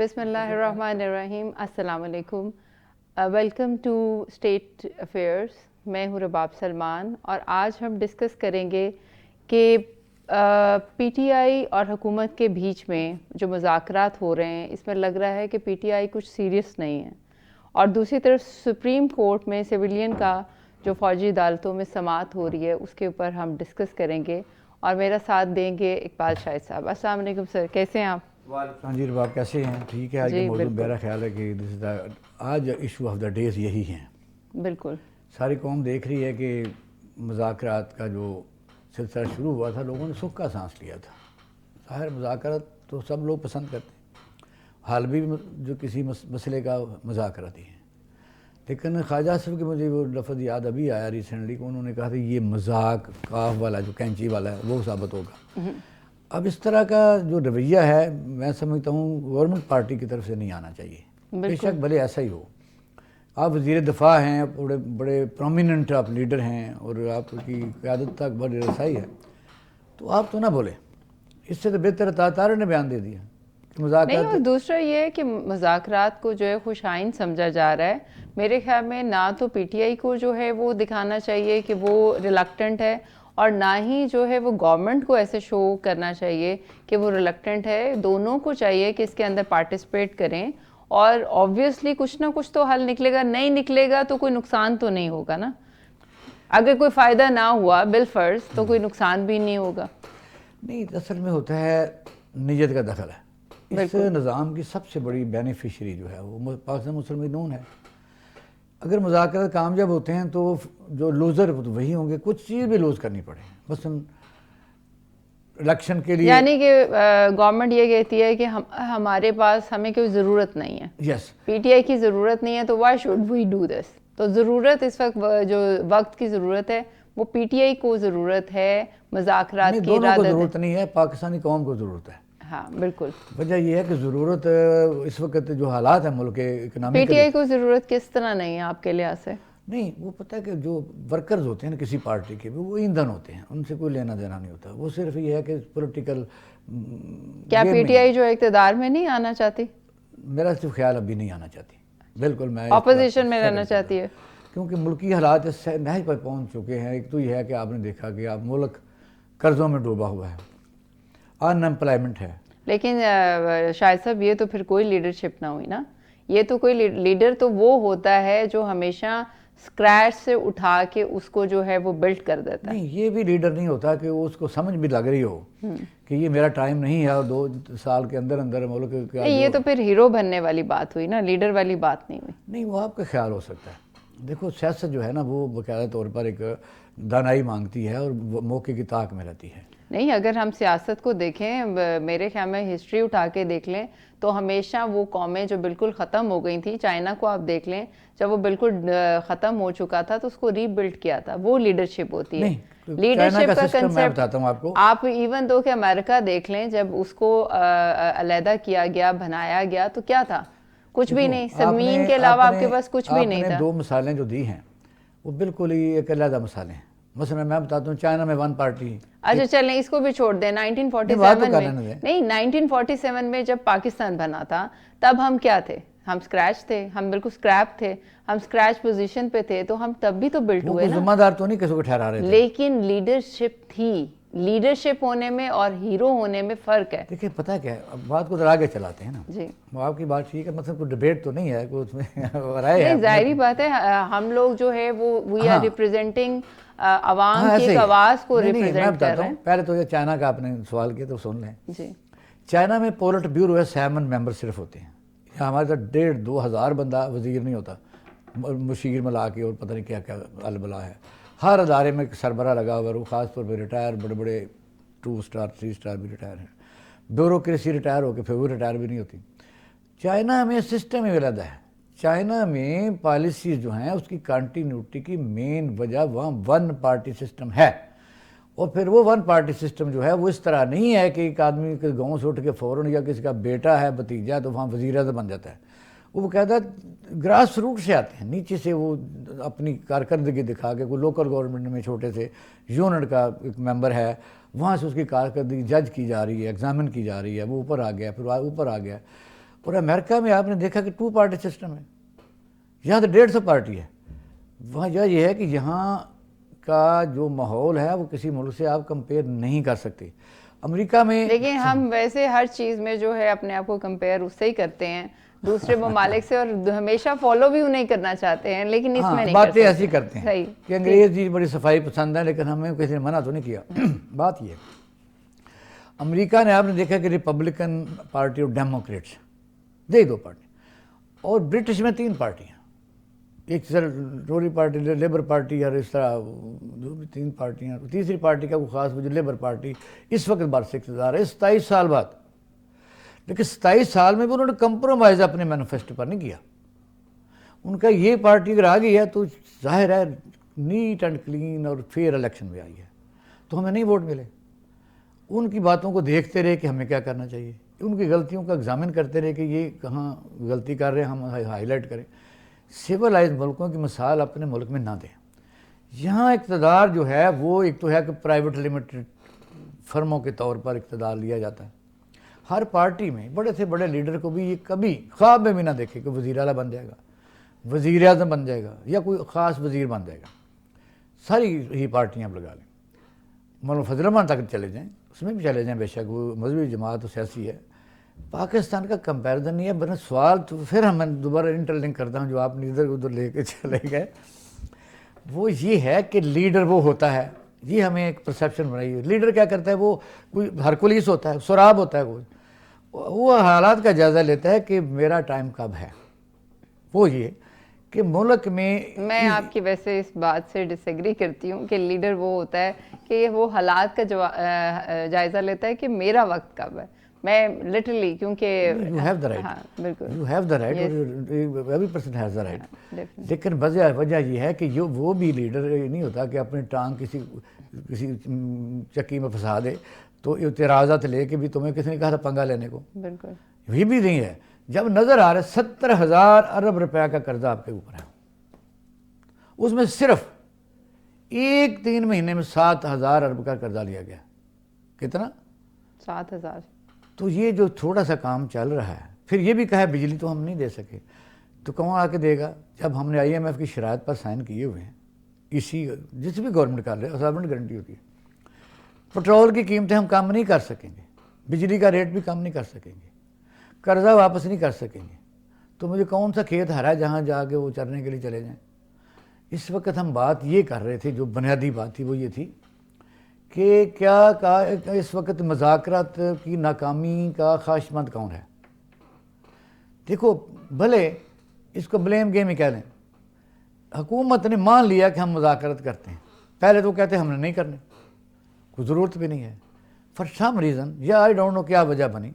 بسم اللہ الرحمن الرحیم. السلام علیکم. Welcome to state affairs. میں ہوں رباب سلمان اور آج ہم ڈسکس کریں گے کہ پی ٹی آئی اور حکومت کے بیچ میں جو مذاکرات ہو رہے ہیں اس میں لگ رہا ہے کہ پی ٹی آئی کچھ سیریس نہیں ہے، اور دوسری طرف سپریم کورٹ میں سویلین کا جو فوجی عدالتوں میں سماعت ہو رہی ہے اس کے اوپر ہم ڈسکس کریں گے، اور میرا ساتھ دیں گے اقبال شاہد صاحب. السلام علیکم سر، کیسے ہیں آپ؟ ہاں جی رباب، کیسے ہیں؟ ٹھیک ہے. آج کا موضوع میرا خیال ہے کہ آج ایشو آف دا ڈیز یہی ہیں. بالکل ساری قوم دیکھ رہی ہے کہ مذاکرات کا جو سلسلہ شروع ہوا تھا لوگوں نے سکھ کا سانس لیا تھا. ظاہر مذاکرات تو سب لوگ پسند کرتے ہیں، حال بھی جو کسی مسئلے کا مذاکرات ہی ہیں، لیکن خواجہ صاحب کے مجھے وہ لفظ یاد ابھی آیا ریسنٹلی کہ انہوں نے کہا تھا یہ مذاق کاف والا جو کینچی والا ہے وہ ثابت ہوگا. اب اس طرح کا جو رویہ ہے میں سمجھتا ہوں گورنمنٹ پارٹی کی طرف سے نہیں آنا چاہیے. بے شک بھلے ایسا ہی ہو، آپ وزیر دفاع ہیں، بڑے پرومیننٹ آپ لیڈر ہیں اور آپ کی قیادت تک بڑی رسائی ہے، تو آپ تو نہ بولیں. اس سے تو بہتر تارے نے بیان دے دیا کہ نہیں. اور مذاکرات دوسرا یہ ہے کہ مذاکرات کو جو ہے خوش آئند سمجھا جا رہا ہے. میرے خیال میں نہ تو پی ٹی آئی کو جو ہے وہ دکھانا چاہیے کہ وہ ریلکٹنٹ ہے، اور نہ ہی جو ہے وہ گورنمنٹ کو ایسے شو کرنا چاہیے کہ وہ ریلکٹنٹ ہے. دونوں کو چاہیے کہ اس کے اندر پارٹیسپیٹ کریں، اور آبویسلی کچھ نہ کچھ تو حل نکلے گا. نہیں نکلے گا تو کوئی نقصان تو نہیں ہوگا نا. اگر کوئی فائدہ نہ ہوا بالفرض تو کوئی نقصان بھی نہیں ہوگا. نہیں، اصل میں ہوتا ہے نیت کا دخل ہے. اس نظام کی سب سے بڑی بینیفیشری جو ہے وہ پاکستان مسلم لیگ نون ہے. اگر مذاکرات کامیاب ہوتے ہیں تو جو لوزر وہی ہوں گے، کچھ چیز بھی لوز کرنی پڑے. مثلا الیکشن کے لیے یعنی کہ گورنمنٹ یہ کہتی ہے کہ ہمارے پاس ہمیں کوئی ضرورت نہیں ہے، یس پی ٹی آئی کی ضرورت نہیں ہے، تو why should we do this. تو ضرورت اس وقت جو وقت کی ضرورت ہے وہ پی ٹی آئی کو ضرورت ہے مذاکرات کی. دونوں کو ضرورت نہیں ہے، پاکستانی قوم کو ضرورت ہے. ہاں بالکل. وجہ یہ ہے کہ ضرورت اس وقت جو حالات ہیں ملک کے اکنامی پی ٹی آئی کو ضرورت کس طرح نہیں ہے آپ کے لحاظ سے؟ نہیں، وہ پتہ ہے کہ جو ورکرز ہوتے ہیں نا کسی پارٹی کے وہ ایندھن ہوتے ہیں، ان سے کوئی لینا دینا نہیں ہوتا. وہ صرف یہ ہے کہ پولیٹیکل کیا پی ٹی آئی جو اقتدار میں نہیں آنا چاہتی؟ میرا صرف خیال ابھی نہیں آنا چاہتی. بالکل میں اپوزیشن میں رہنا چاحتی ہے، کیونکہ ملکی حالات اس سے نہج پر پہنچ چکے ہیں. ایک تو یہ ہے کہ آپ نے دیکھا کہ آپ ملک قرضوں میں ڈوبا ہوا ہے، ان امپلائمنٹ ہے. لیکن شاہد صاحب یہ تو پھر کوئی لیڈرشپ نہ ہوئی نا. یہ تو کوئی لیڈر تو وہ ہوتا ہے جو ہمیشہ اسکریچ سے اٹھا کے اس کو جو ہے وہ بلڈ کر دیتا ہے. نہیں، یہ بھی لیڈر نہیں ہوتا کہ اس کو سمجھ بھی لگ رہی ہو کہ یہ میرا ٹائم نہیں ہے اور 2 سال کے اندر اندر ملک کا. یہ تو پھر ہیرو بننے والی بات ہوئی نا، لیڈر والی بات نہیں ہوئی. نہیں، وہ آپ کا خیال ہو سکتا ہے. دیکھو سیاست جو ہے نا وہ باقاعدہ طور پر ایک دانائی مانگتی ہے اور موقع کی طاق میں رہتی ہے. نہیں، اگر ہم سیاست کو دیکھیں، میرے خیال میں ہسٹری اٹھا کے دیکھ لیں تو ہمیشہ وہ قومیں جو بالکل ختم ہو گئی تھیں، چائنا کو آپ دیکھ لیں، جب وہ بالکل ختم ہو چکا تھا تو اس کو ری بلڈ کیا تھا. وہ لیڈرشپ ہوتی ہے. لیڈرشپ کا کنسیپٹ آپ ایون دو کہ امریکہ دیکھ لیں، جب اس کو علیحدہ کیا گیا، بنایا گیا، تو کیا تھا؟ کچھ بھی نہیں. زمین کے علاوہ آپ کے پاس کچھ بھی نہیں تھا. 2 مثالیں جو دی ہیں وہ بالکل ہی ایک علیحدہ مثالیں ہیں. مثلا میں بتاتا ہوں چائنا میں 1 پارٹی. اچھا چلیں اس کو بھی چھوڑ دیں. 1947 میں نہیں، 1947 میں جب پاکستان بنا تھا تب ہم کیا تھے؟ ہم اسکریچ تھے، ہم بالکل اسکریپ تھے، ہم اسکریچ پوزیشن پہ تھے. تو ہم تب بھی تو بلٹ ہوئے نا. ذمہ دار تو نہیں کسی کو ٹھہرا رہے تھے، لیکن لیڈرشپ تھی. لیڈرشپ ہونے میں اور ہیرو ہونے میں فرق ہے. دیکھیں پتہ کیا ہے، اب بات کو ذرا آگے چلاتے ہیں نا. جی وہ آپ کی بات ٹھیک ہے، مطلب کوئی ڈبیٹ تو نہیں ہے کوئی اس میں رائے ہے. ظاہری بات ہے ہم لوگ جو ہے وہ وی آر ریپرزینٹنگ عوام کی ایک آواز کو ریپرزینٹ کر رہے ہیں. پہلے تو یہ چائنا کا آپ نے سوال کیا تو سن لیں. جی چائنا میں پولٹ بیورو ہے، 7 ممبر صرف ہوتے ہیں. یہاں ہمارے ساتھ 1.5-2 ہزار بندہ وزیر نہیں ہوتا، مشیر ملا کے اور پتہ نہیں کیا کیا البلا ہے. ہر ادارے میں ایک سربراہ لگا ہوا ہے، وہ خاص طور پہ ریٹائر بڑے بڑے 2 اسٹار 3 اسٹار بھی ریٹائر ہیں. بیوروکریسی ریٹائر ہو کے پھر وہ ریٹائر بھی نہیں ہوتی. چائنا میں سسٹم ہی علیحدہ ہے. چائنا میں پالیسیز جو ہیں اس کی کنٹینیوٹی کی مین وجہ وہاں 1 پارٹی سسٹم ہے. اور پھر وہ 1 پارٹی سسٹم جو ہے وہ اس طرح نہیں ہے کہ ایک آدمی کے گاؤں سے اٹھ کے فوراً یا کسی کا بیٹا ہے بھتیجا تو وہاں وزیر اعظم بن جاتا ہے. وہ باقاعدہ گراس روٹ سے آتے ہیں، نیچے سے وہ اپنی کارکردگی دکھا کے. کوئی لوکل گورنمنٹ میں چھوٹے سے یونٹ کا ایک ممبر ہے، وہاں سے اس کی کارکردگی جج کی جا رہی ہے، ایگزامن کی جا رہی ہے، وہ اوپر آ گیا، پھر اوپر آ گیا. اور امریکہ میں آپ نے دیکھا کہ 2 پارٹی سسٹم ہے، یہاں تو 150 پارٹی ہے. وجہ یہ ہے کہ یہاں کا جو ماحول ہے وہ کسی ملک سے آپ کمپیئر نہیں کر سکتے. امریکہ میں لیکن ہم ویسے ہر چیز میں جو ہے اپنے آپ کو کمپیئر اس سے ہی کرتے ہیں دوسرے ممالک سے، اور ہمیشہ فالو بھی انہیں کرنا چاہتے ہیں، لیکن اس میں نہیں باتیں ایسی کرتے ہیں صحیح کہ انگریز جی بڑی صفائی پسند ہے، لیکن ہمیں کسی نے منع تو نہیں کیا. بات یہ ہے امریکہ نے آپ نے دیکھا کہ ریپبلکن پارٹی اور ڈیموکریٹس دے 2 پارٹی، اور برٹش میں 3 پارٹیاں، ایک ٹوری پارٹی، لیبر پارٹی، اور اس طرح جو بھی 3 پارٹیاں. تیسری پارٹی کا کوئی خاص وجہ لیبر پارٹی اس وقت برس اقتدار ہے 27 سال بعد. لیکن 27 سال میں بھی انہوں نے کمپرومائز اپنے مینیفیسٹو پر نہیں کیا. ان کا یہ پارٹی اگر آ گئی ہے تو ظاہر ہے نیٹ اینڈ کلین اور فیئر الیکشن میں آئی ہے، تو ہمیں نہیں ووٹ ملے. ان کی باتوں کو دیکھتے رہے کہ ہمیں کیا کرنا چاہیے، ان کی غلطیوں کا ایگزامن کرتے رہے کہ یہ کہاں غلطی کر رہے ہیں، ہم ہائی لائٹ کریں. سویلائز ملکوں کی مثال اپنے ملک میں نہ دیں. یہاں اقتدار جو ہے وہ ایک تو ہے کہ پرائیویٹ لمیٹڈ فرموں کے طور پر اقتدار لیا جاتا ہے. ہر پارٹی میں بڑے سے بڑے لیڈر کو بھی یہ کبھی خواب میں بھی نہ دیکھے کہ وزیر اعلیٰ بن جائے گا، وزیر اعظم بن جائے گا، یا کوئی خاص وزیر بن جائے گا. ساری ہی پارٹیاں آپ لگا لیں، مولانا فضل الرحمان تک چلے جائیں، اس میں بھی چلے جائیں، بے شک وہ مذہبی جماعت تو سیاسی ہے. پاکستان کا کمپیریزن نہیں ہے. بنا سوال تو پھر ہم دوبارہ انٹر لنک کرتا ہوں جو آپ نے ادھر ادھر لے کے چلے گئے، وہ یہ ہے کہ لیڈر وہ ہوتا ہے، یہ ہمیں ایک پرسیپشن بنائی ہے. لیڈر کیا کرتا ہے؟ وہ کوئی ہرکولیس ہوتا ہے، سراب ہوتا ہے، کوئی وہ حالات کا جائزہ لیتا ہے کہ میرا ٹائم کب ہے. وہ یہ کہ ملک میں آپ کی ویسے اس بات سے ڈس ایگری کرتی ہوں کہ لیڈر وہ ہوتا ہے کہ وہ حالات کا جائزہ لیتا ہے کہ میرا وقت کب ہے. میں لٹرلی کیونکہ یو ہیو دا رائٹ، ہاں بالکل you have the right, every person has the right. لیکن وجہ یہ ہے کہ وہ بھی لیڈر نہیں ہوتا کہ اپنی ٹانگ کسی چکی میں پھنسا دے تو اعتراضات لے کے بھی تمہیں کسی نے کہا تھا پنگا لینے کو. بالکل یہ بھی نہیں ہے. جب نظر آ رہا ہے 70,000 ارب روپے کا قرضہ آپ کے اوپر ہے، اس میں صرف 3 مہینے میں 7,000 ارب کا قرضہ لیا گیا. کتنا؟ 7,000. تو یہ جو تھوڑا سا کام چل رہا ہے، پھر یہ بھی کہا بجلی تو ہم نہیں دے سکے، تو کون آ کے دے گا؟ جب ہم نے IMF کی شرائط پر سائن کیے ہوئے ہیں، جس بھی گورنمنٹ کر رہے سابرنٹ گارنٹی ہوتی ہے. پٹرول کی قیمتیں ہم کم نہیں کر سکیں گے، بجلی کا ریٹ بھی کم نہیں کر سکیں گے، قرضہ واپس نہیں کر سکیں گے. تو مجھے کون سا کھیت ہرا ہے جہاں جا کے وہ چرنے کے لیے چلے جائیں. اس وقت ہم بات یہ کر رہے تھے، جو بنیادی بات تھی وہ یہ تھی کہ کیا اس وقت مذاکرات کی ناکامی کا خواہش مند کون ہے. دیکھو بھلے اس کو بلیم گیم ہی کہہ لیں، حکومت نے مان لیا کہ ہم مذاکرات کرتے ہیں. پہلے تو کہتے ہیں ہم نے نہیں کرنے، کوئی ضرورت بھی نہیں ہے. فار سم ریزن یا آئی ڈونٹ نو کیا وجہ بنی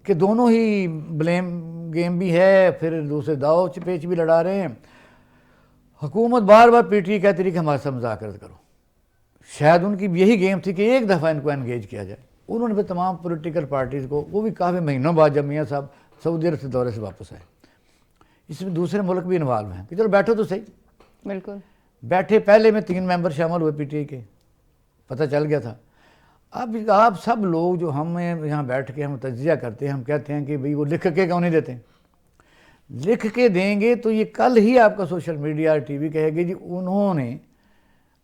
کہ دونوں ہی بلیم گیم بھی ہے، پھر دوسرے داؤ پیچ بھی لڑا رہے ہیں. حکومت بار بار PTI کہتی رہی کہ ہمارے ساتھ مذاکرات کرو. شاید ان کی یہی گیم تھی کہ ایک دفعہ ان کو انگیج کیا جائے. انہوں نے پھر تمام پولیٹیکل پارٹیز کو، وہ بھی کافی مہینوں بعد جب میاں صاحب سعودی عرب سے دورے سے واپس آئے، اس میں دوسرے ملک بھی انوالو ہیں کہ چلو بیٹھو تو صحیح. بالکل بیٹھے، پہلے میں 3 ممبر شامل ہوئے PTI کے، پتہ چل گیا تھا. اب آپ سب لوگ جو ہم یہاں بیٹھ کے ہم تجزیہ کرتے ہیں، ہم کہتے ہیں کہ بھئی وہ لکھ کے کیوں نہیں دیتے. لکھ کے دیں گے تو یہ کل ہی آپ کا سوشل میڈیا TV کہے گی جی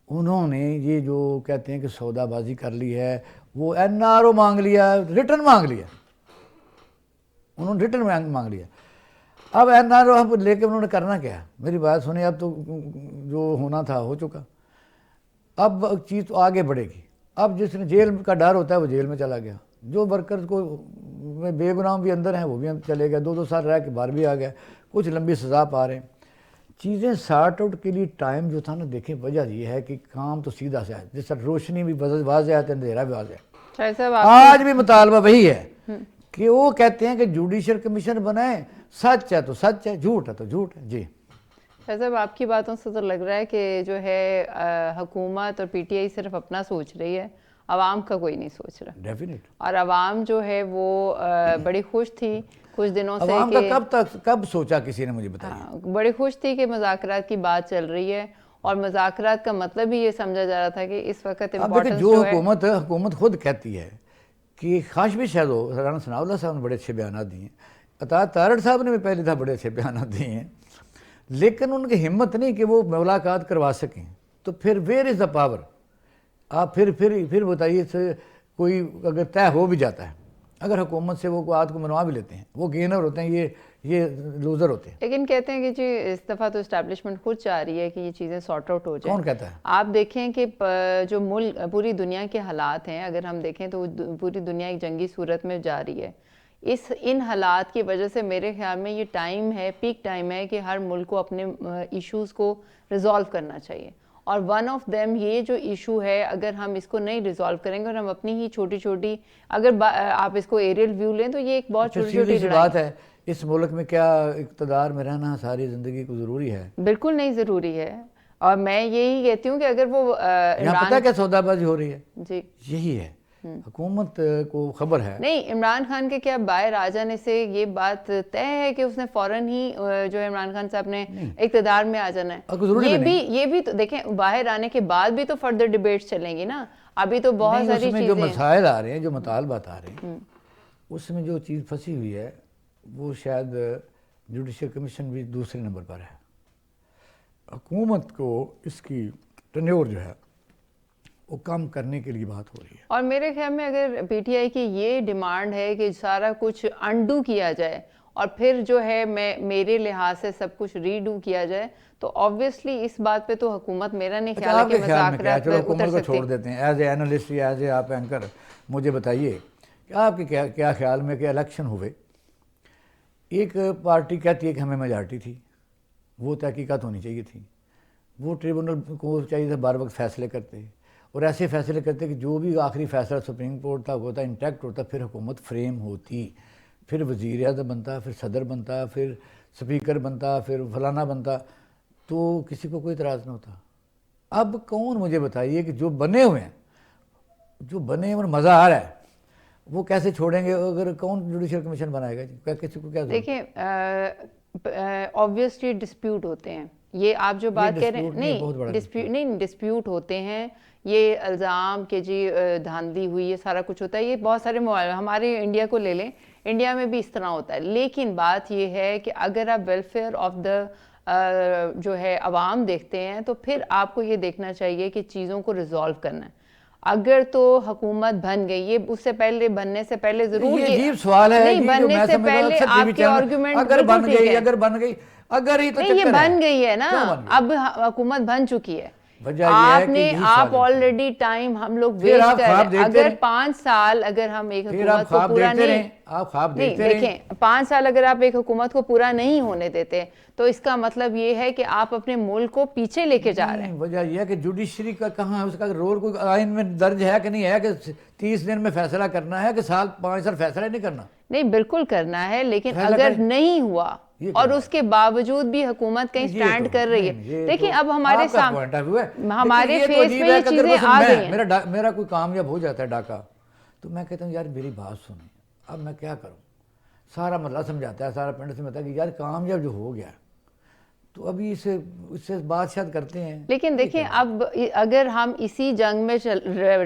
انہوں نے یہ جو کہتے ہیں کہ سودا بازی کر لی ہے، وہ NRO مانگ لیا، ریٹرن مانگ لیا، انہوں نے ریٹرن مانگ لیا. اب NRO ہم لے کے انہوں نے کرنا کیا؟ میری بات سنیں، اب تو جو ہونا تھا ہو چکا. اب چیز تو آگے بڑھے گی. اب جس نے جیل کا ڈر ہوتا ہے وہ جیل میں چلا گیا، جو ورکرز کو بے گناہ بھی اندر ہیں وہ بھی چلے گئے، 2 سال رہ کے باہر بھی آ گیا، کچھ لمبی سزا پا رہے ہیں. چیزیں سارٹ آؤٹ کے لیے ٹائم جو تھا نا، دیکھیں وجہ یہ ہے کہ کام تو سیدھا سے ہے، جس طرح روشنی بھی واضح ہے تو اندھیرا بھی واضح ہے. آج بھی مطالبہ وہی ہے کہ وہ کہتے ہیں کہ جوڈیشل کمیشن بنائیں، سچ ہے تو سچ ہے، جھوٹ ہے تو جھوٹ ہے. جی صاحب، آپ کی باتوں سے تو لگ رہا ہے کہ جو ہے حکومت اور PTI صرف اپنا سوچ رہی ہے، عوام کا کوئی نہیں سوچ رہا. ڈیفینیٹ. اور عوام جو ہے وہ بڑی خوش تھی کچھ دنوں سے، عوام کا کب سوچا کسی نے مجھے بتایا؟ بڑی خوش تھی کہ مذاکرات کی بات چل رہی ہے، اور مذاکرات کا مطلب ہی یہ سمجھا جا رہا تھا کہ اس وقت امپورٹنس جو حکومت خود کہتی ہے کہ خواہش بھی شاید ہو، رانا ثناء اللہ صاحب نے بڑے اچھے بیانات دیے ہیں اطاعت تارڑ صاحب نے بھی پہلے تھا بڑے اچھے بیانات دیے ہیں، لیکن ان کی ہمت نہیں کہ وہ ملاقات کروا سکیں. تو پھر ویئر از دا پاور؟ آپ پھر بتائیے کوئی اگر طے ہو بھی جاتا ہے، اگر حکومت سے وہ بات کو منوا بھی لیتے ہیں، وہ گینر ہوتے ہیں، یہ لوزر ہوتے ہیں. لیکن کہتے ہیں کہ جی اس دفعہ تو اسٹیبلشمنٹ خود چاہ رہی ہے کہ یہ چیزیں سارٹ آؤٹ ہو جائیں. کون کہتا ہے؟ آپ دیکھیں کہ جو ملک پوری دنیا کے حالات ہیں، اگر ہم دیکھیں تو پوری دنیا ایک جنگی صورت میں جا رہی ہے. ان حالات کی وجہ سے میرے خیال میں یہ ٹائم ہے، پیک ٹائم ہے کہ ہر ملک کو اپنے ایشوز کو ریزالو کرنا چاہیے. اور ون آف دیم یہ جو ایشو ہے، اگر ہم اس کو نہیں ریزالو کریں گے اور ہم اپنی ہی چھوٹی چھوٹی، اگر آپ اس کو ایریل ویو لیں تو یہ ایک بہت چھوٹی چھوٹی بات ہے. اس ملک میں کیا اقتدار میں رہنا ساری زندگی کو ضروری ہے؟ بالکل نہیں ضروری ہے. اور میں یہی کہتی ہوں کہ اگر وہ یہاں پتہ کیا سودا بازی ہو رہی ہے؟ جی یہی ہے. حکومت کو خبر ہے نہیں، عمران خان کے کیا باہر آ جانے سے یہ بات طے ہے کہ اس نے فوراً ہی جو عمران خان صاحب نے اقتدار میں آ جانا ہے؟ یہ بھی تو دیکھیں، باہر آنے کے بعد بھی تو فردر ڈیبیٹس چلیں گی نا. ابھی تو بہت ساری چیزیں جو مسائل آ رہے ہیں، جو مطالبات آ رہے ہیں، اس میں جو چیز پھنسی ہوئی ہے وہ شاید جوڈیشل کمیشن بھی دوسرے نمبر پر ہے. حکومت کو اس کی ٹینیور جو ہے وہ کم کرنے کے لیے بات ہو رہی ہے. اور میرے خیال میں اگر پی ٹی آئی کی یہ ڈیمانڈ ہے کہ سارا کچھ انڈو کیا جائے اور پھر جو ہے میرے لحاظ سے سب کچھ ری ڈو کیا جائے، تو آبویسلی اس بات پہ تو حکومت، میرا نہیں خیال ہے کہ مذاکرات پہ اتر سکتی. چھوڑ دیتے ہیں ایز اے اینالسٹ یا ایز اے آپ اینکر، مجھے بتائیے کہ آپ کے کیا خیال میں کہ الیکشن ہوئے، ایک پارٹی کہتی ہے کہ ہمیں میجارٹی تھی، وہ تحقیقات ہونی چاہیے تھی، وہ ٹریبونل کو چاہیے تھا بار وقت فیصلے کرتے، اور ایسے فیصلے کرتے کہ جو بھی آخری فیصلہ سپریم کورٹ تک ہوتا انٹیکٹ ہوتا، پھر حکومت فریم ہوتی، پھر وزیر اعظم بنتا، پھر صدر بنتا، پھر سپیکر بنتا، پھر فلانا بنتا، تو کسی کو کوئی اعتراض نہ ہوتا. اب کون مجھے بتائیے کہ جو بنے ہوئے ہیں اور مزہ آ رہا ہے، وہ کیسے چھوڑیں گے؟ اگر کون جوڈیشل کمیشن بنائے گا؟ جی کسی کو کیا دیکھیں، آبویسلی ڈسپیوٹ ہوتے ہیں. یہ آپ جو بات کہہ رہے ہیں، نہیں ڈسپیوٹ ہوتے ہیں. یہ الزام کہ جی دھاندلی ہوئی، یہ سارا کچھ ہوتا ہے. یہ بہت سارے ہمارے انڈیا کو لے لیں، انڈیا میں بھی اس طرح ہوتا ہے. لیکن بات یہ ہے کہ اگر آپ ویلفیئر آف دا جو ہے عوام دیکھتے ہیں، تو پھر آپ کو یہ دیکھنا چاہیے کہ چیزوں کو ریزالو کرنا ہے. اگر تو حکومت بن گئی، یہ اس سے پہلے بننے سے پہلے ضرور، یہ عجیب سوال ہے، نہیں بننے سے پہلے آپ کے آرگومنٹ اگر بن گئی اگر ہی تو نہیں، یہ بن گئی ہے نا، اب حکومت بن چکی ہے. آپ آلریڈی ٹائم ہم لوگ ویسٹ کر رہے ہیں. اگر 5 سال اگر ہم ایک حکومت کو پورا نہیں دیکھیں، 5 سال اگر آپ ایک حکومت کو پورا نہیں ہونے دیتے، تو اس کا مطلب یہ ہے کہ آپ اپنے ملک کو پیچھے لے کے جا رہے ہیں. وجہ یہ ہے کہ جوڈیشری کا کہاں ہے، اس کا رول کوئی آئین میں درج ہے کہ نہیں ہے کہ 30 دن میں فیصلہ کرنا ہے کہ 5 سال فیصلہ نہیں کرنا؟ نہیں، بالکل کرنا ہے، لیکن اگر نہیں ہوا اور اس کے باوجود بھی حکومت کہیں سٹینڈ کر رہی ہے. دیکھیں اب ہمارے سامنے، ہمارے فیس میں یہ چیزیں آ گئی ہیں. میرا کوئی کامیاب ہو جاتا ہے ڈاکہ، تو میں کہتا ہوں یار میری بات سنیں، اب میں کیا کروں؟ سارا مسئلہ سمجھاتا ہے، سارا پنڈت سمجھاتا ہے کہ یار کامیاب جو ہو گیا، تو ابھی اس سے بات شاید کرتے ہیں. لیکن دیکھیں اب اگر ہم اسی جنگ میں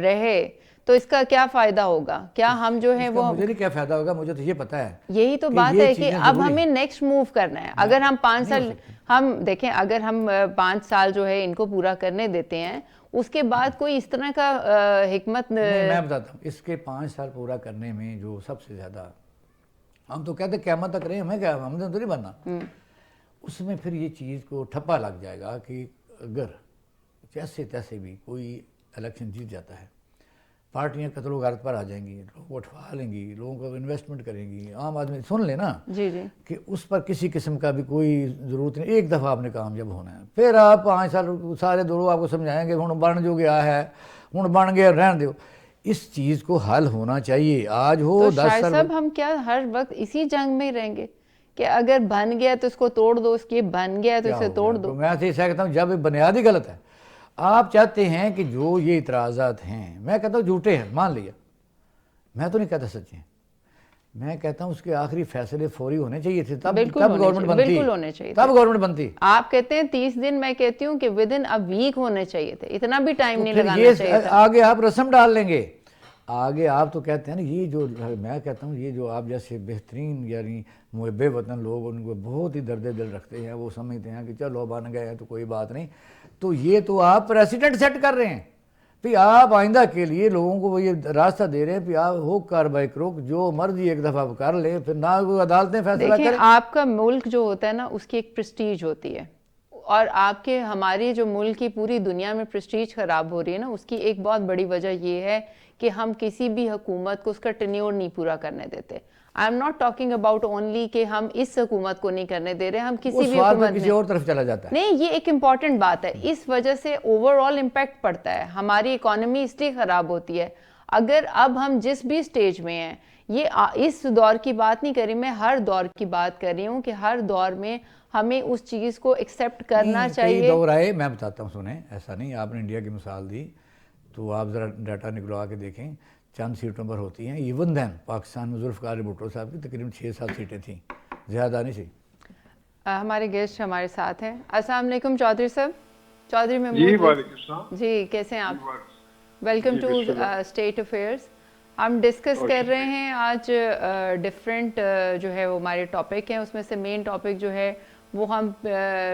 رہے تو اس کا کیا فائدہ ہوگا؟ کیا ہم جو ہیں وہ، مجھے نہیں کیا فائدہ ہوگا، مجھے تو یہ پتہ ہے. یہی تو بات ہے کہ اب ہمیں نیکسٹ موو کرنا ہے. اگر ہم 5 سال، ہم دیکھیں اگر ہم 5 سال جو ہے ان کو پورا کرنے دیتے ہیں، اس کے بعد کوئی اس طرح کا حکمت، میں بتاتا ہوں اس کے 5 سال پورا کرنے میں جو سب سے زیادہ، ہم تو کہتے ہیں قیامت تک رہے، ہمیں کیا، ہم نے تو نہیں بننا. اس میں پھر یہ چیز کو ٹھپا لگ جائے گا کہ اگر جیسے تیسے بھی کوئی الیکشن جیت جاتا ہے، پارٹیاں قتل و غارت پر آ جائیں گی، لوگ اٹھوا لیں گی، لوگوں کو انویسٹمنٹ کریں گی، عام آدمی سن لے نا کہ اس پر کسی قسم کا بھی کوئی ضرورت نہیں. ایک دفعہ آپ نے کامیاب ہونا ہے، پھر آپ 5 سال سارے دوروں آپ کو سمجھائیں گے ہوں بن جو گیا ہے، ہوں بن گیا رہن دو. اس چیز کو حل ہونا چاہیے، آج ہو 10 سال. صاحب ہم کیا ہر وقت اسی جنگ میں ہی رہیں گے کہ اگر بن گیا تو اس کو توڑ دو، اس کی بن گیا تو اسے توڑ دو؟ میں تو ایسا کہتا ہوں جب بنیادی غلط ہے. آپ چاہتے ہیں کہ جو یہ اعتراضات ہیں، میں کہتا ہوں جھوٹے ہیں، مان لیا، میں تو نہیں کہتا سچے ہیں، میں کہتا ہوں اس کے آخری فیصلے فوری ہونے چاہیے تھے، تب گورنمنٹ بنتی، بالکل ہونے چاہیے، تب گورنمنٹ بنتی. آپ کہتے ہیں 30 دن، میں کہتی ہوں کہ ودن اے ویک ہونے چاہیے تھے، اتنا بھی ٹائم نہیں لگانا چاہیے تھا. آگے آپ رسم ڈال لیں گے آگے آپ تو کہتے ہیں نا یہ جو میں کہتا ہوں یہ جو آپ جیسے بہترین یعنی محب وطن لوگ ان کو بہت ہی درد دل رکھتے ہیں، وہ سمجھتے ہیں کہ چلو بن گئے ہیں تو کوئی بات نہیں، تو یہ تو آپ پریسیڈنٹ سیٹ کر رہے ہیں، پھر آپ آئندہ کے لیے لوگوں کو وہ یہ راستہ دے رہے ہیں پھر آپ ہو کارروائی کرو، جو مرضی ایک دفعہ کر لیں، پھر نہ وہ عدالتیں فیصلہ دیکھیں کریں۔ آپ کا ملک جو ہوتا ہے نا اس کی ایک پرسٹیج ہوتی ہے، اور آپ کے ہماری جو ملک کی پوری دنیا میں پرسٹیج خراب ہو رہی ہے نا، اس کی ایک بہت بڑی وجہ یہ ہے کہ ہم کسی بھی حکومت کو اس کا ٹینیور نہیں پورا کرنے دیتے۔ I am not talking about only کہ ہم اس حکومت کو نہیں کرنے دے رہے، ہم وہ کسی بھی سوال پھر حکومت کسی میں اور طرف چلا جاتا ہے۔ نہیں، یہ ایک امپورٹنٹ بات ہے، اس وجہ سے اوور آل امپیکٹ پڑتا ہے، ہماری اکانومی اس لیے خراب ہوتی ہے۔ اگر اب ہم جس بھی سٹیج میں ہیں، یہ اس دور کی بات نہیں کر رہی، میں ہر دور کی بات کر رہی ہوں کہ ہر دور میں ہمیں اس چیز کو ایکسیپٹ کرنا نہیں، کئی چاہیے۔ دور آئے، میں بتاتا ہوں، سنیں، ایسا نہیں، آپ نے انڈیا کی مثال دی تو آپ ذرا ڈیٹا نکلوا کے دیکھیں، چند سیٹوں پر ہوتی ہیں، ایون دین پاکستان میں ذوالفقار بھٹو صاحب کی تقریباً 6-7 سیٹیں تھیں، زیادہ نہیں سی۔ ہمارے گیسٹ ہمارے ساتھ ہیں۔ السلام علیکم چودھری صاحب، چودھری جی محمود وعلیکم السلام جی، کیسے ہیں آپ؟ جی ویلکم ٹو بسم اللہ اسٹیٹ افیئرس۔ ہم ڈسکس کر رہے ہیں آج ڈفرینٹ جو ہے وہ ہمارے ٹاپک ہیں، اس میں سے مین ٹاپک جو ہے وہ ہم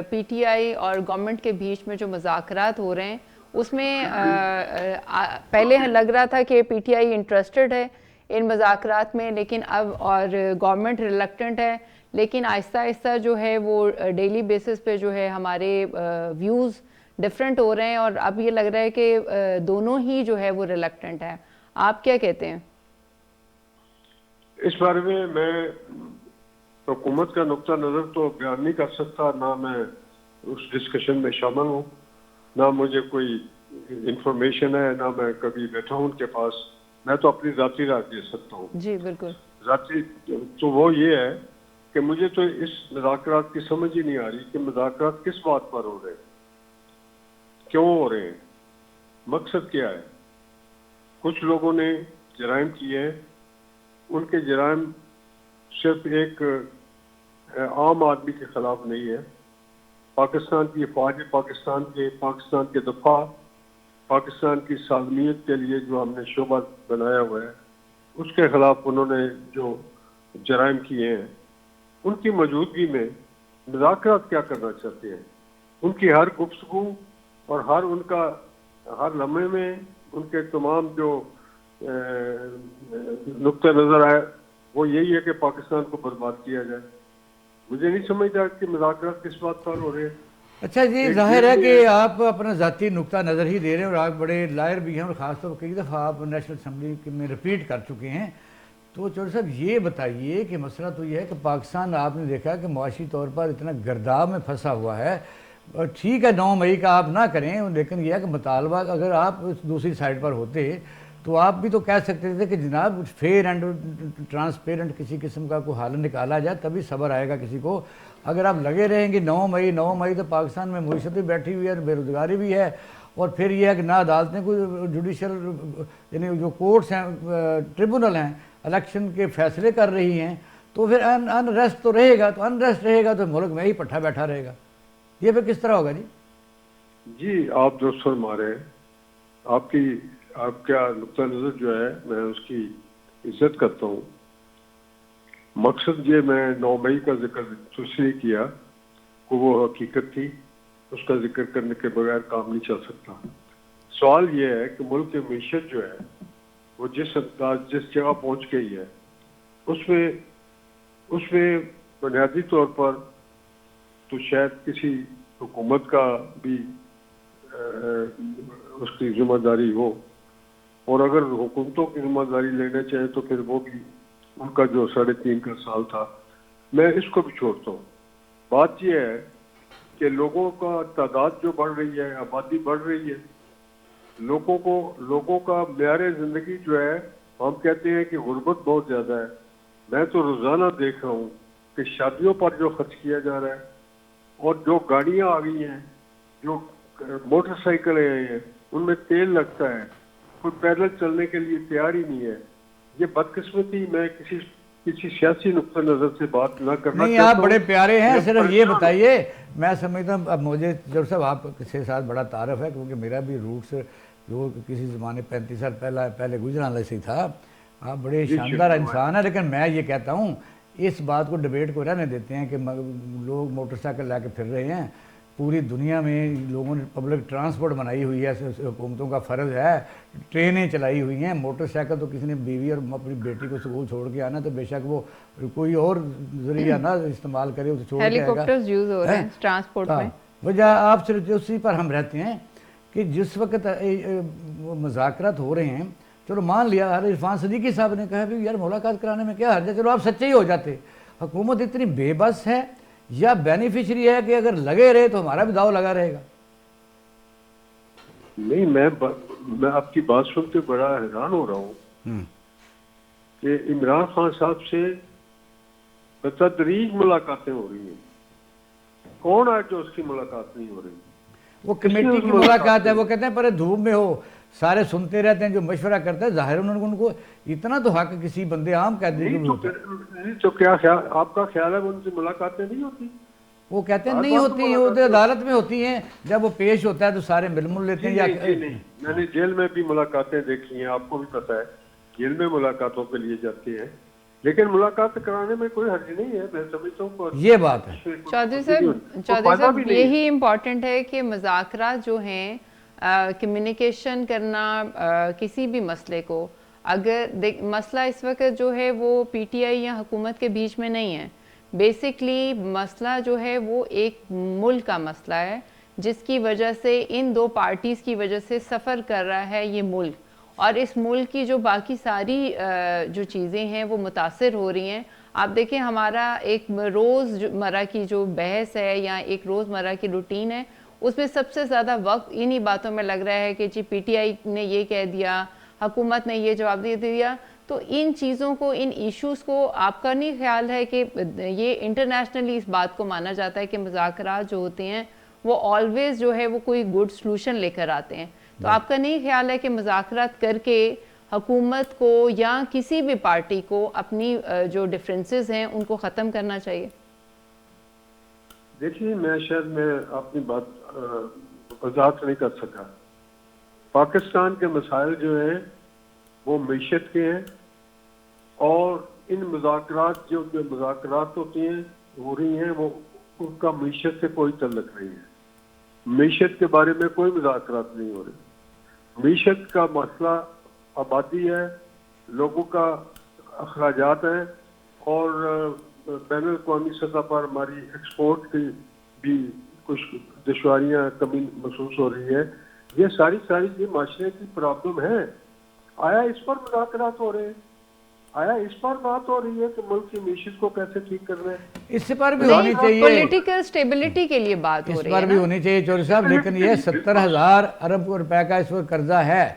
پی ٹی آئی اور گورنمنٹ کے بیچ میں جو مذاکرات ہو رہے ہیں اس میں پہلے لگ رہا تھا کہ پی ٹی آئی انٹرسٹڈ ہے ان مذاکرات میں، لیکن اب اور گورنمنٹ ریلکٹنٹ ہے، لیکن آہستہ آہستہ جو ہے وہ ڈیلی بیسس پہ جو ہے ہمارے ویوز ڈفرینٹ ہو رہے ہیں، اور اب یہ لگ رہا ہے کہ دونوں ہی جو ہے وہ ریلکٹنٹ ہے۔ آپ کیا کہتے ہیں؟ اس بارے میں حکومت کا نقطہ نظر تو بیان نہیں کر سکتا، نہ میں اس ڈسکشن میں شامل ہوں، نہ مجھے کوئی انفارمیشن ہے، نہ میں کبھی بیٹھا ہوں ان کے پاس، میں تو اپنی ذاتی رائے دے سکتا ہوں۔ جی بالکل ذاتی تو وہ یہ ہے کہ مجھے تو اس مذاکرات کی سمجھ ہی نہیں آ رہی کہ مذاکرات کس بات پر ہو رہے ہیں، کیوں ہو رہے ہیں، مقصد کیا ہے۔ کچھ لوگوں نے جرائم کیے ہیں، ان کے جرائم صرف ایک عام آدمی کے خلاف نہیں ہے، پاکستان کی افواج پاکستان کے دفاع، پاکستان کی سالمیت کے لیے جو ہم نے شعبہ بنایا ہوا ہے اس کے خلاف انہوں نے جو جرائم کیے ہیں، ان کی موجودگی میں مذاکرات کیا کرنا چاہتے ہیں۔ ان کی ہر گفتگو اور ان کا ہر لمحے میں ان کے تمام جو نقطہ نظر آئے وہ یہی ہے کہ پاکستان کو برباد کیا جائے۔ مجھے نہیں سمجھتا کہ مذاکرات کس بات پر ہو رہے ہیں۔ اچھا جی، ظاہر ہے کہ آپ اپنا ذاتی نقطہ نظر ہی دے رہے ہیں اور آپ بڑے لائر بھی ہیں، اور خاص طور پر کئی دفعہ آپ نیشنل اسمبلی میں ریپیٹ کر چکے ہیں۔ تو چودھری صاحب یہ بتائیے کہ مسئلہ تو یہ ہے کہ پاکستان آپ نے دیکھا کہ معاشی طور پر اتنا گرداب میں پھنسا ہوا ہے، اور ٹھیک ہے 9 مئی کا آپ نہ کریں، لیکن یہ ہے کہ مطالبہ اگر آپ دوسری سائڈ پر ہوتے تو آپ بھی تو کہہ سکتے تھے کہ جناب فیئر اینڈ ٹرانسپیرنٹ کسی قسم کا کوئی حل نکالا جائے، تبھی صبر آئے گا کسی کو۔ اگر آپ لگے رہیں گے 9 مئی تو پاکستان میں معیشت بھی بیٹھی ہوئی ہے، بے روزگاری بھی ہے، اور پھر یہ ہے کہ نہ عدالتیں کوئی جوڈیشل یعنی جو کورٹس ہیں، ٹریبونل ہیں، الیکشن کے فیصلے کر رہی ہیں، تو پھر انریسٹ تو رہے گا، تو انریسٹ رہے گا تو ملک میں ہی پٹھا بیٹھا رہے گا، یہ پھر کس طرح ہوگا جی؟ جی آپ درست فرما رہے ہیں، آپ کا نقطہ نظر جو ہے میں اس کی عزت کرتا ہوں۔ مقصد یہ میں 9 مئی کا ذکر اس لیے کیا کہ وہ حقیقت تھی، اس کا ذکر کرنے کے بغیر کام نہیں چل سکتا۔ سوال یہ ہے کہ ملک کی معیشت جو ہے وہ جس جگہ پہنچ گئی ہے اس میں بنیادی طور پر تو شاید کسی حکومت کا بھی اس کی ذمہ داری ہو، اور اگر حکومتوں کی ذمہ داری لینا چاہیں تو پھر وہ بھی ان کا جو 3.5 کا سال تھا، میں اس کو بھی چھوڑتا ہوں۔ بات یہ ہے کہ لوگوں کا تعداد جو بڑھ رہی ہے، آبادی بڑھ رہی ہے، لوگوں کا معیار زندگی جو ہے، ہم کہتے ہیں کہ غربت بہت زیادہ ہے۔ میں تو روزانہ دیکھ رہا ہوں کہ شادیوں پر جو خرچ کیا جا رہا ہے، اور جو گاڑیاں آ گئی ہیں، جو موٹر سائیکلیں آئی ہیں، ان میں تیل لگتا ہے، کوئی پیدل چلنے کے لیے تیار ہی نہیں ہے۔ یہ بدقسمتی، میں کسی سیاسی نقطہ نظر سے بات نہ کرنا نہیں، چاہتا آپ ہوں۔ بڑے پیارے ہیں، صرف یہ پریشان بتائیے، میں سمجھتا ہوں اب مجھے جب صاحب آپ کے ساتھ بڑا تعارف ہے، کیونکہ میرا بھی روٹس جو کسی زمانے 35 سال پہلے گزرا سے تھا. آپ بڑے شاندار انسان ہیں, لیکن میں یہ کہتا ہوں اس بات کو ڈبیٹ کو رہنے دیتے ہیں کہ لوگ موٹر سائیکل لا کے پھر رہے ہیں. پوری دنیا میں لوگوں نے پبلک ٹرانسپورٹ بنائی ہوئی ہے, حکومتوں کا فرض ہے, ٹرینیں چلائی ہوئی ہیں. موٹر سائیکل تو کسی نے بیوی اور اپنی بیٹی کو اسکول چھوڑ کے آنا تو بے شک وہ کوئی اور ذریعہ نہ استعمال کرے, اسے چھوڑ کے آئے گا. ہیلیکاپٹرز یوز ہو رہے ہیں ٹرانسپورٹ میں. وجہ آپ صرف اسی پر ہم رہتے ہیں کہ جس وقت مذاکرات ہو رہے ہیں, چلو مان لیا عرفان صدیقی صاحب نے کہا بھی یار ملاقات کرانے میں کیا حرج ہے, چلو آپ سچے ہی ہو جاتے. حکومت اتنی بے بس ہے یا بینیفیشری ہے کہ اگر لگے رہے تو ہمارا بھی داؤ لگا رہے گا؟ نہیں, میں آپ کی بات سن کے بڑا حیران ہو رہا ہوں کہ عمران خان صاحب سے بتدریج ملاقاتیں ہو رہی ہیں. کون ہے جو اس کی ملاقات نہیں ہو رہی؟ وہ کمیٹی کی ملاقات ہے. وہ کہتے ہیں پر دھوپ میں ہو, سارے سنتے رہتے ہیں, جو مشورہ کرتے ہیں. ظاہر ان کو اتنا تو حق کسی بندے عام قیدی کو ہوتا ہے. تو کیا آپ کا خیال ہے ان سے ملاقاتیں نہیں ہوتی؟ وہ کہتے ہیں نہیں ہوتی ہیں, وہ تو عدالت میں ہوتی ہیں. جب وہ پیش ہوتا ہے تو سارے مل لیتے ہیں. نہیں, میں نے جیل میں بھی ملاقاتیں دیکھی ہیں, آپ کو بھی پتہ ہے. جیل میں ملاقاتوں کے لیے جاتے ہیں, لیکن ملاقات کرانے میں کوئی حرج نہیں ہے. میں سمجھتا ہوں یہ بات ہے. چودھری صاحب یہی امپورٹنٹ ہے کہ مذاکرات جو ہیں, کمیونیکیشن کرنا کسی بھی مسئلے کو, اگر مسئلہ اس وقت جو ہے وہ پی ٹی آئی یا حکومت کے بیچ میں نہیں ہے. بیسکلی مسئلہ جو ہے وہ ایک ملک کا مسئلہ ہے, جس کی وجہ سے ان دو پارٹیز کی وجہ سے سفر کر رہا ہے یہ ملک, اور اس ملک کی جو باقی ساری جو چیزیں ہیں وہ متاثر ہو رہی ہیں. آپ دیکھیں ہمارا ایک روز مرہ کی جو بحث ہے یا ایک روز مرہ کی روٹین ہے, اس میں سب سے زیادہ وقت انہی باتوں میں لگ رہا ہے کہ جی پی ٹی آئی نے یہ کہہ دیا, حکومت نے یہ جواب دے دیا. تو ان چیزوں کو, ان ایشوز کو, آپ کا نہیں خیال ہے کہ یہ انٹرنیشنلی اس بات کو مانا جاتا ہے کہ مذاکرات جو ہوتے ہیں وہ آلویز جو ہے وہ کوئی گڈ سلوشن لے کر آتے ہیں. تو آپ کا نہیں خیال ہے کہ مذاکرات کر کے حکومت کو یا کسی بھی پارٹی کو اپنی جو ڈفرینسز ہیں ان کو ختم کرنا چاہیے؟ دیکھیے, میں اپنی بات وضاحت نہیں کر سکا. پاکستان کے مسائل جو ہیں وہ معیشت کے ہیں, اور ان مذاکرات جو مذاکرات ہوتی ہیں ہو رہی ہیں وہ ان کا معیشت سے کوئی تعلق نہیں ہے. معیشت کے بارے میں کوئی مذاکرات نہیں ہو رہی. معیشت کا مسئلہ آبادی ہے, لوگوں کا اخراجات ہیں, اور بین الاقوامی سطح پر ہماری ایکسپورٹ کی بھی کچھ دشواریاں, کمی محسوس ہو رہی ہے. یہ ساری یہ معاشرے کی پرابلم ہے. آیا اس پر مذاکرات ہو رہے ہیں؟ آیا اس پر بات ہو رہی ہے کہ ملک کی معیشت کو کیسے ٹھیک کرنا ہے؟ اس پر بھی ہونی چاہیے, پولیٹیکل سٹیبلٹی کے لیے بات ہو رہی ہے, اس پر بھی ہونی چاہیے چودھری صاحب. لیکن یہ 70,000 ارب روپے کا اس وقت قرضہ ہے.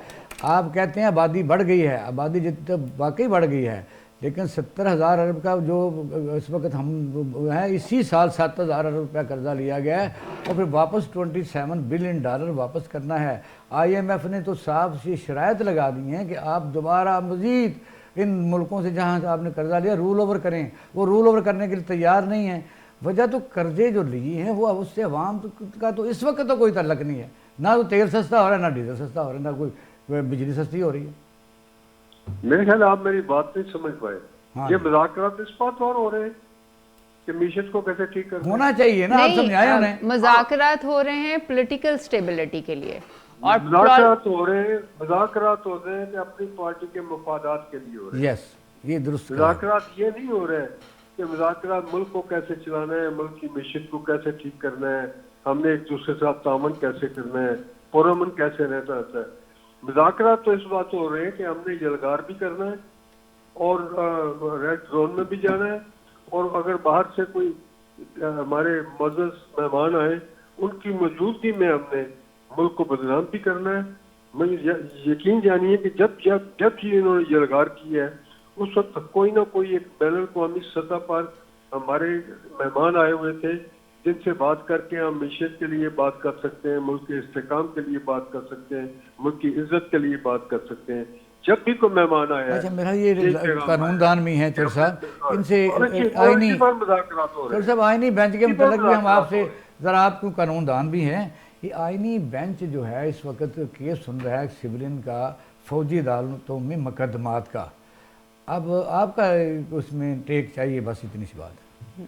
آپ کہتے ہیں آبادی بڑھ گئی ہے, آبادی جتنا واقعی بڑھ گئی ہے, لیکن 70,000 ارب کا جو اس وقت ہم ہیں, اسی سال 7,000 ارب روپے قرضہ لیا گیا ہے, اور پھر واپس $27 بلین واپس کرنا ہے. آئی ایم ایف نے تو صاف سی شرائط لگا دی ہیں کہ آپ دوبارہ مزید ان ملکوں سے جہاں آپ نے قرضہ لیا رول اوور کریں. وہ رول اوور کرنے کے لیے تیار نہیں ہیں. وجہ تو قرضے جو لیے ہیں وہ اس سے عوام کا تو اس وقت تو کوئی تعلق نہیں ہے. نہ تو تیل سستا ہو رہا ہے, نہ ڈیزل سستا ہو رہا ہے, نہ کوئی بجلی سستی ہو رہی ہے. میرے خیال آپ میری بات نہیں سمجھ پائے. یہ مذاکرات اس بات اور ہو رہے ہیں کہ معیشت کو کیسے ٹھیک کرنا ہونا چاہیے نا, آپ سمجھائیں انہیں. مذاکرات ہو رہے ہیں پولیٹیکل سٹیبلٹی کے لیے, اور مذاکرات ہو رہے ہیں کہ اپنی پارٹی کے مفادات کے لیے ہو رہے ہیں. یس, یہ درست. مذاکرات یہ نہیں ہو رہے کہ مذاکرات ملک کو کیسے چلانا ہے, ملک کی معیشت کو کیسے ٹھیک کرنا ہے, ہم نے ایک دوسرے کے ساتھ تعاون کیسے کرنا ہے, پرامن کیسے رہتا ہے. مذاکرات تو اس بات ہو رہے ہیں کہ ہم نے یلغار بھی کرنا ہے, اور ریڈ زون میں بھی جانا ہے, اور اگر باہر سے کوئی ہمارے معزز مہمان آئے ان کی موجودگی میں ہم نے ملک کو بدنام بھی کرنا ہے. مجھے یقین جانیے کہ جب یہ انہوں نے یلغار کیا ہے اس وقت کوئی نہ کوئی ایک بین الاقوامی سطح پر ہمارے مہمان آئے ہوئے تھے جن سے بات کر کے ہم معیشت کے لیے بات کر سکتے ہیں, ملک کے استحکام کے لیے بات کر سکتے ہیں, ملک کی عزت کے لیے بات کر سکتے ہیں. جب بھی کوئی مہمان آیا. اچھا, میرا یہ قانون دان بھی ہیں چودھری صاحب, ان سے آئینی چودھری صاحب آئینی بینچ کے متعلق بھی ہم آپ سے ذرا, آپ کو قانون دان بھی ہیں, یہ آئینی بینچ جو ہے اس وقت کیس سن رہا ہے سویلین کا فوجی عدالتوں میں مقدمات کا. اب آپ کا اس میں ٹیک چاہیے، بس اتنی سی بات ہے.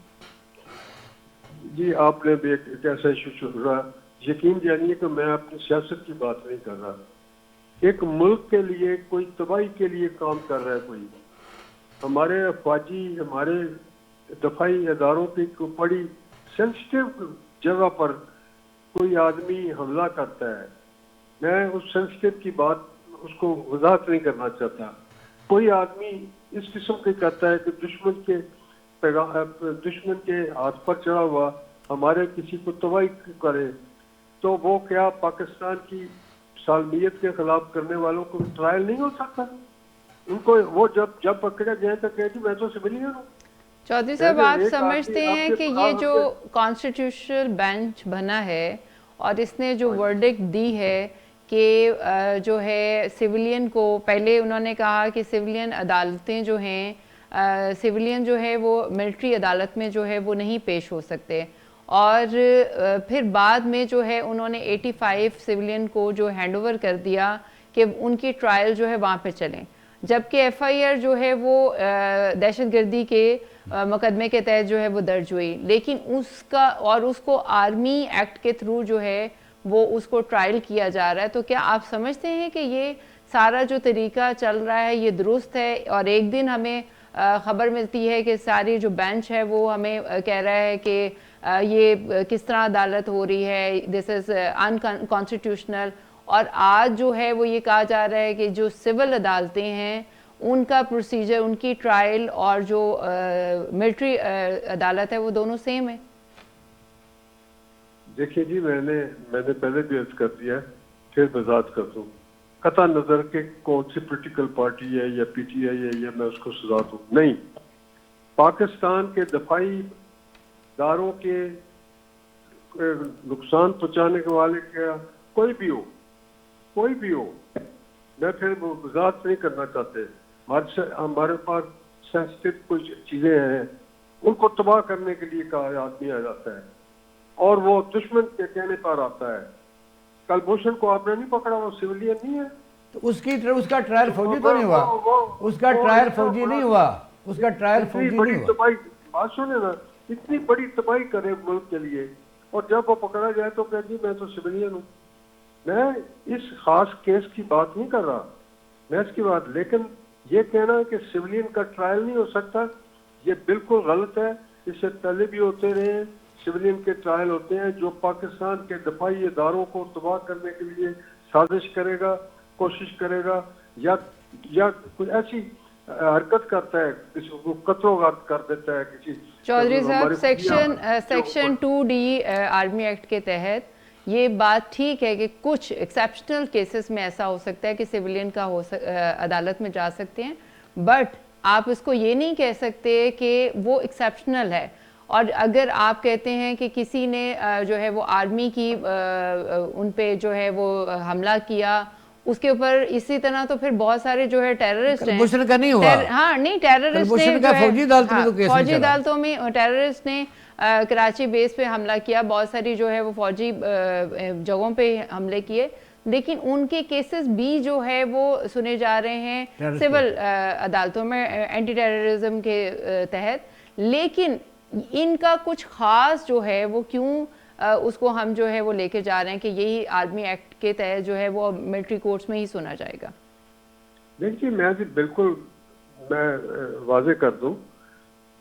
جی آپ نے بھی ایک ایسا ایشو چھوڑا. یقین جانیے کہ میں اپنی سیاست کی بات نہیں کر رہا. ایک ملک کے لیے کوئی تباہی کے لیے کام کر رہا ہے کوئی. ہمارے فوجی، ہمارے دفاعی اداروں کی کوئی بڑی سینسٹیو جگہ پر کوئی آدمی حملہ کرتا ہے. میں اس سینسٹیو کی بات اس کو وضاحت نہیں کرنا چاہتا. کوئی آدمی اس قسم کے کرتا ہے کہ دشمن کے ہاتھ پر چڑھا ہوا ہمارے کسی کو تباہی کرے، تو وہ کیا پاکستان کی سالمیت کے خلاف کرنے والوں کو ٹرائل نہیں ہو سکتا؟ ان کو وہ جب پکڑے گئے تو کہتے میں تو سویلین ہوں. چودھری صاحب آپ سمجھتے ہیں کہ یہ جو کانسٹیٹیوشنل بینچ بنا ہے اور اس نے جو ورڈکٹ دی ہے کہ جو ہے سویلین کو، پہلے انہوں نے کہا کہ سویلین عدالتیں جو ہیں، سویلین جو ہے وہ ملٹری عدالت میں جو ہے وہ نہیں پیش ہو سکتے، اور پھر بعد میں جو ہے انہوں نے 85 سویلین کو جو ہینڈ اوور کر دیا کہ ان کی ٹرائل جو ہے وہاں پہ چلیں، جبکہ ایف آئی آر جو ہے وہ دہشت گردی کے مقدمے کے تحت جو ہے وہ درج ہوئی، لیکن اس کو آرمی ایکٹ کے تھرو جو ہے وہ اس کو ٹرائل کیا جا رہا ہے. تو کیا آپ سمجھتے ہیں کہ یہ سارا جو طریقہ چل رہا ہے یہ درست ہے؟ اور ایک دن ہمیں خبر ملتی ہے کہ ساری جو بینچ ہے وہ ہمیں کہہ رہا ہے کہ یہ کس طرح عدالت ہو رہی ہے، دس از انکانسٹیٹیوشنل، اور آج جو ہے وہ یہ کہا جا رہا ہے کہ جو سول عدالتیں ہیں ان کا پروسیجر، ان کی ٹرائل اور جو ملٹری عدالت ہے وہ دونوں سیم ہے. دیکھیے جی، میں نے پہلے بھی عرض کر دیا، پھر وضاحت کر دوں. قطع نظر کہ کون سی پولیٹیکل پارٹی ہے یا پی ٹی آئی ہے یا میں اس کو سزا دوں، نہیں. پاکستان کے دفاعی اداروں کے نقصان پہنچانے کے والے کا کوئی بھی ہو، میں پھر وضاحت نہیں کرنا چاہتے. ہمارے پاس سینسٹیو کچھ چیزیں ہیں، ان کو تباہ کرنے کے لیے کہا آدمی آ جاتا ہے اور وہ دشمن کے کہنے پر آتا ہے. کلبھوشن کو آپ نے نہیں پکڑا، وہ سویلین نہیں ہے؟ تو اس کا ٹرائل فوجی تو نہیں ہوا، اس کا ٹرائل فوجی نہیں ہوا، اس کا ٹرائل فوجی نہیں ہوا. بات سنیں نا، اتنی بڑی تباہی کرے ملک کے لیے، اور جب وہ پکڑا جائے تو کہ جی میں تو سویلین ہوں. میں اس خاص کیس کی بات نہیں کر رہا، میں اس کی بات، لیکن یہ کہنا کہ سویلین کا ٹرائل نہیں ہو سکتا یہ بالکل غلط ہے. اس سے پہلے بھی ہوتے رہے ہیں، سویلین کے ٹرائل ہوتے ہیں. جو پاکستان کے دفاعی اداروں کو تباہ کرنے کے لیے سازش کرے گا، کوشش کرے گا، یا کوئی ایسی حرکت کرتا ہے، کسی کو قتل و غارت کر دیتا ہے کسی. چودھری صاحب سیکشن 2D آرمی ایکٹ کے تحت یہ بات ٹھیک ہے کہ کچھ ایکسیپشنل کیسز میں ایسا ہو سکتا ہے کہ سویلین کا عدالت میں جا سکتے ہیں، بٹ آپ اس کو یہ نہیں کہہ سکتے کہ وہ ایکسیپشنل ہے. اور اگر آپ کہتے ہیں کہ کسی نے جو ہے وہ آرمی کی ان پہ جو ہے وہ حملہ کیا، اس کے اوپر اسی طرح تو پھر بہت سارے جو ہے ٹیررسٹ ہیں. کلبھوشن کا نہیں ہوا. ہاں نہیں، ٹیررسٹ نے فوجی عدالتوں میں ٹیررسٹ نے کراچی بیس پہ حملہ کیا، بہت ساری جو ہے وہ فوجی جگہوں پہ حملے کیے، لیکن ان کے کیسز بھی جو ہے وہ سنے جا رہے ہیں سول عدالتوں میں اینٹی ٹیررزم کے تحت. لیکن ان کا کچھ خاص جو ہے وہ کیوں اس کو ہم جو ہے وہ لے کے جا رہے ہیں کہ یہی آرمی ایکٹ کے تحت جو ہے وہ ملٹری کورٹس میں ہی سنا جائے گا؟ دیکھیے میں بالکل میں واضح کر دوں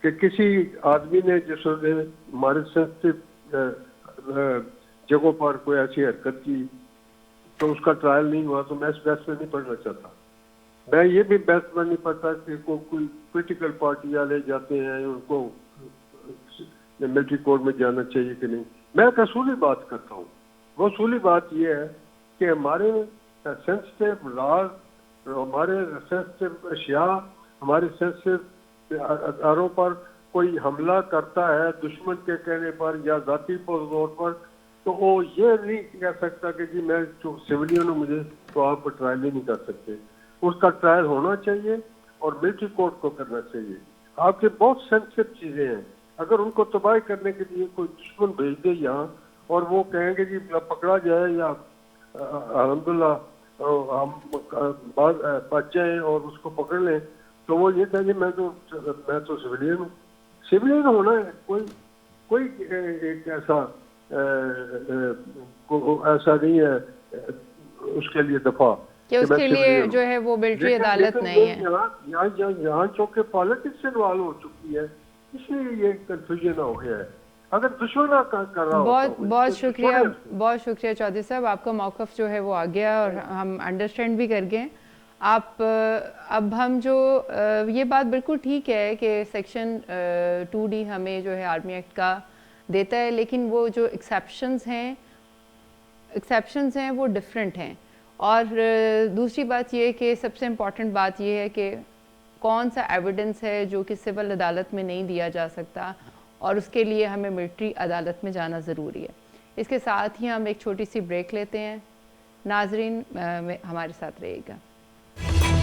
کہ کسی آدمی نے جس نے ہمارے سینسٹیو جگہوں پر کوئی ایسی حرکت کی تو اس کا ٹرائل نہیں ہوا، تو میں اس بحث میں نہیں پڑھنا چاہتا. میں یہ بھی بحث میں نہیں پڑھتا کہ کوئی پولیٹیکل پارٹی والے جاتے ہیں ان کو ملٹری کورٹ میں جانا چاہیے کہ نہیں. میں ایک اصولی بات کرتا ہوں. وہ اصولی بات یہ ہے کہ ہمارے سینسٹیو لاز، ہمارے سینسٹیو اشیاء، ہمارے سینسٹیو اداروں پر کوئی حملہ کرتا ہے دشمن کے کہنے پر یا ذاتی طور پر، تو وہ یہ نہیں کہہ سکتا کہ جی میں جو سویلین ہوں مجھے تو آپ ٹرائل ہی نہیں کر سکتے. اس کا ٹرائل ہونا چاہیے اور ملٹری کورٹ کو کرنا چاہیے. آپ کے بہت سینسٹیو چیزیں ہیں، اگر ان کو تباہ کرنے کے لیے کوئی دشمن بھیج دے یہاں اور وہ کہیں گے جی پکڑا جائے یا الحمدللہ ہم بچ جائیں اور اس کو پکڑ لیں، تو وہ یہ کہیں گے میں تو سویلین ہوں. سویلین ہونا ہے، کوئی ایک ایسا نہیں ہے اس کے لیے دفاع کہ اس کے لیے جو ہے وہ ملٹری عدالت نہیں ہے. یہاں چونکہ پالیٹکس انوالو ہو چکی ہے، اس لیے یہ کنفیوژن ہو گیا ہے. اگر دشمن کر رہا ہوتا بہت شکریہ چودھری صاحب، آپ کا موقف جو ہے وہ آ گیا اور ہم انڈرسٹینڈ بھی کر گئے. اب ہم جو یہ بات بالکل ٹھیک ہے کہ سیکشن 2D ہمیں جو ہے آرمی ایکٹ کا دیتا ہے، لیکن وہ جو ایکسیپشنز ہیں وہ ڈیفرنٹ ہیں. اور دوسری بات یہ کہ سب سے امپورٹنٹ بات یہ ہے کہ کون سا ایویڈنس ہے جو کہ سول عدالت میں نہیں دیا جا سکتا، اور اس کے لیے ہمیں ملٹری عدالت میں جانا ضروری ہے. اس کے ساتھ ہی ہم ایک چھوٹی سی بریک لیتے ہیں. ناظرین ہمارے ساتھ رہیے گا.